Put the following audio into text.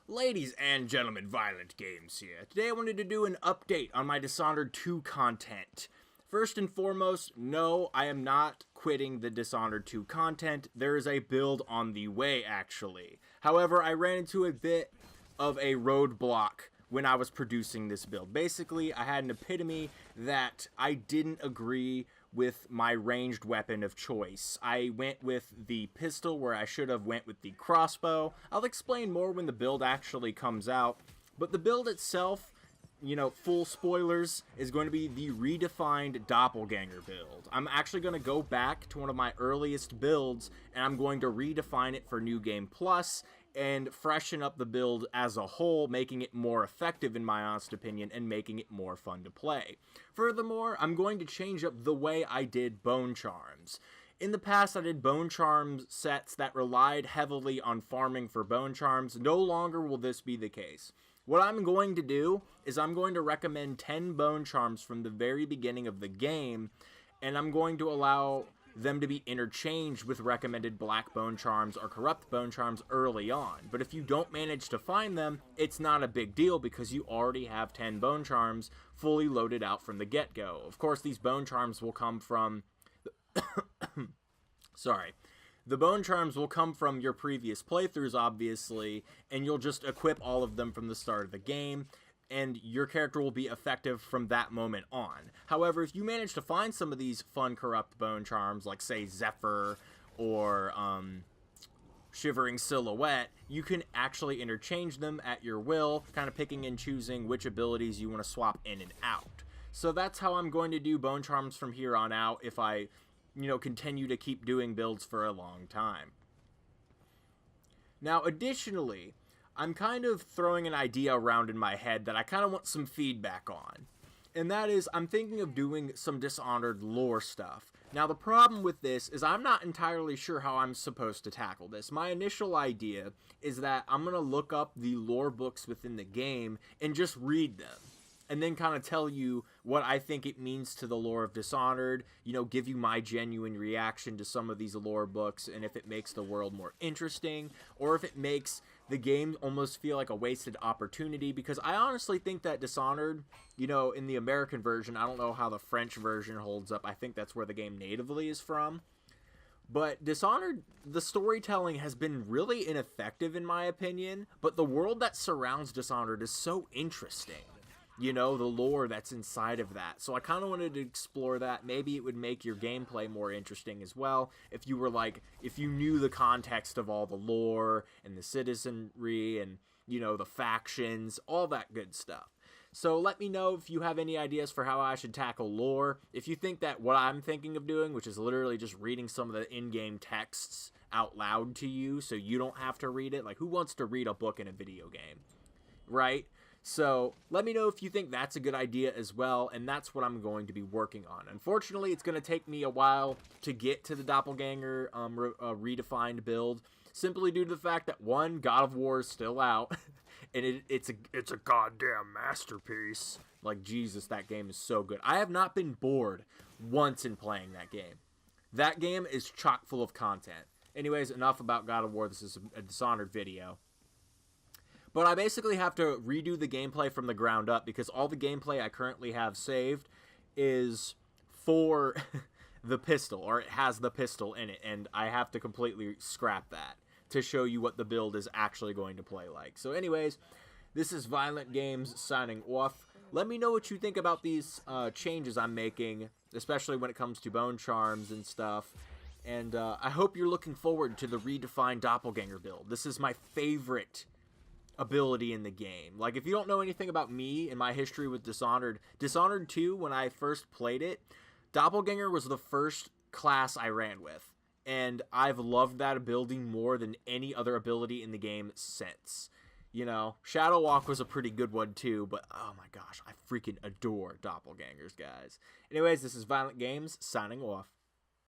Ladies and gentlemen, Violent Games here. Today I wanted to do an update on my Dishonored 2 content. First and foremost, no, I am not quitting the Dishonored 2 content. There is a build on the way, actually. However, I ran into a bit of a roadblock when I was producing this build. Basically, I had an epitome that I didn't agree with my ranged weapon of choice. I went with the pistol where I should have went with the crossbow. I'll explain more when the build actually comes out, but the build itself, full spoilers, is going to be the redefined doppelganger build. I'm actually going to go back to one of my earliest builds, and I'm going to redefine it for New Game Plus, and freshen up the build as a whole, making it more effective in my honest opinion, and making it more fun to play. Furthermore, I'm going to change up the way I did Bone Charms. In the past, I did Bone Charms sets that relied heavily on farming for Bone Charms. No longer will this be the case. What I'm going to do is I'm going to recommend 10 Bone Charms from the very beginning of the game, and I'm going to allow them to be interchanged with recommended black bone charms or corrupt bone charms early on. But if you don't manage to find them, it's not a big deal because you already have 10 bone charms fully loaded out from the get-go. Of course, these bone charms will come from... Sorry. The bone charms will come from your previous playthroughs, obviously, and you'll just equip all of them from the start of the game, and your character will be effective from that moment on. However, if you manage to find some of these fun corrupt bone charms, like say Zephyr or Shivering Silhouette, you can actually interchange them at your will, kind of picking and choosing which abilities you want to swap in and out. So that's how I'm going to do bone charms from here on out if I, continue to keep doing builds for a long time. Now, additionally, I'm kind of throwing an idea around in my head that I kind of want some feedback on. And that is, I'm thinking of doing some Dishonored lore stuff. Now, the problem with this is I'm not entirely sure how I'm supposed to tackle this. My initial idea is that I'm going to look up the lore books within the game and just read them, and then kind of tell you what I think it means to the lore of Dishonored, give you my genuine reaction to some of these lore books, and if it makes the world more interesting, or if it makes the game almost feel like a wasted opportunity, because I honestly think that Dishonored, in the American version, I don't know how the French version holds up, I think that's where the game natively is from, but Dishonored, the storytelling has been really ineffective in my opinion, but the world that surrounds Dishonored is so interesting. The lore that's inside of that. So I kind of wanted to explore that. Maybe it would make your gameplay more interesting as well. If you knew the context of all the lore and the citizenry and, the factions, all that good stuff. So let me know if you have any ideas for how I should tackle lore. If you think that what I'm thinking of doing, which is literally just reading some of the in-game texts out loud to you so you don't have to read it. Like, who wants to read a book in a video game? Right? So let me know if you think that's a good idea as well, and that's what I'm going to be working on. Unfortunately, it's going to take me a while to get to the Doppelganger redefined build, simply due to the fact that, one, God of War is still out, and it's a goddamn masterpiece. Like, Jesus, that game is so good. I have not been bored once in playing that game. That game is chock full of content. Anyways, enough about God of War. This is a Dishonored video. But I basically have to redo the gameplay from the ground up because all the gameplay I currently have saved is for the pistol, or it has the pistol in it, and I have to completely scrap that to show you what the build is actually going to play like. So anyways, this is Violent Games signing off. Let me know what you think about these changes I'm making, especially when it comes to bone charms and stuff. And I hope you're looking forward to the redefined Doppelganger build. This is my favorite ability in the game. Like, if you don't know anything about me and my history with Dishonored 2, when I first played it, Doppelganger was the first class I ran with, and I've loved that ability more than any other ability in the game since. Shadow Walk was a pretty good one too, but oh my gosh, I freaking adore Doppelgangers, guys. Anyways, this is Violent Games signing off.